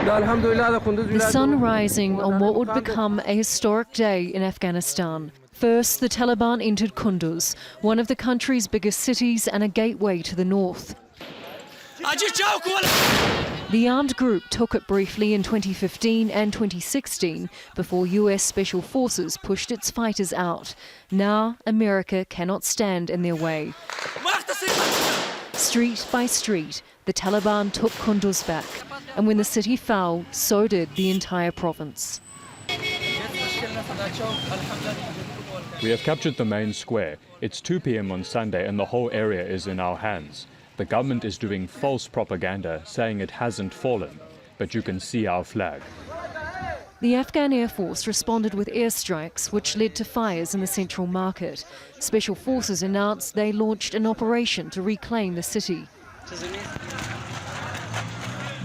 The sun rising on what would become a historic day in Afghanistan. First, the Taliban entered Kunduz, one of the country's biggest cities and a gateway to the north. The armed group took it briefly in 2015 and 2016 before US Special Forces pushed its fighters out. Now, America cannot stand in their way. Street by street, the Taliban took Kunduz back, and when the city fell, so did the entire province. We have captured the main square. It's 2 p.m. on Sunday and the whole area is in our hands. The government is doing false propaganda, saying it hasn't fallen, but you can see our flag. The Afghan Air Force responded with airstrikes, which led to fires in the central market. Special Forces announced they launched an operation to reclaim the city.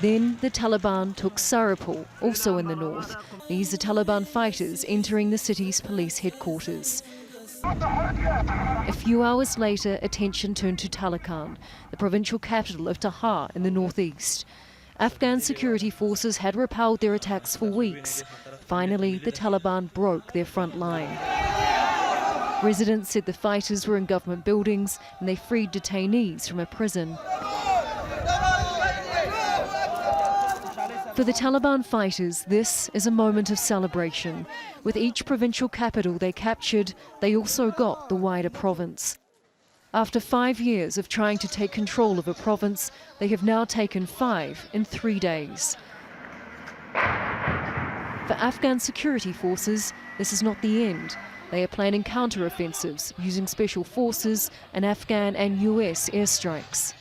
Then the Taliban took Sar-e-Pol, also in the north. These are Taliban fighters entering the city's police headquarters. A few hours later, attention turned to Taloqan, the provincial capital of Taha in the northeast. Afghan security forces had repelled their attacks for weeks. Finally, the Taliban broke their front line. Residents said the fighters were in government buildings and they freed detainees from a prison. For the Taliban fighters, this is a moment of celebration. With each provincial capital they captured, they also got the wider province. After 5 years of trying to take control of a province, they have now taken 5 in 3 days. For Afghan security forces, this is not the end. They are planning counter-offensives using special forces and Afghan and US airstrikes.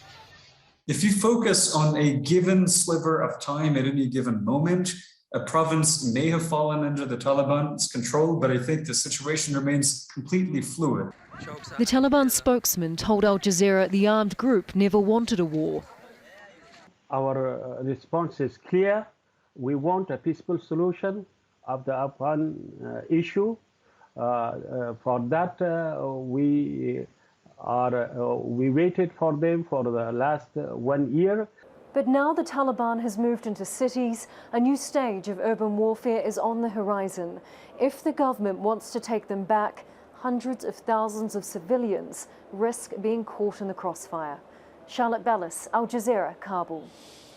If you focus on a given sliver of time at any given moment, a province may have fallen under the Taliban's control, but I think the situation remains completely fluid. The Taliban spokesman told Al Jazeera the armed group never wanted a war. Our response is clear. We want a peaceful solution of the Afghan issue. For that, we waited for them for the last 1 year. But now the Taliban has moved into cities. A new stage of urban warfare is on the horizon. If the government wants to take them back, hundreds of thousands of civilians risk being caught in the crossfire. Bellis, Al Jazeera, Kabul.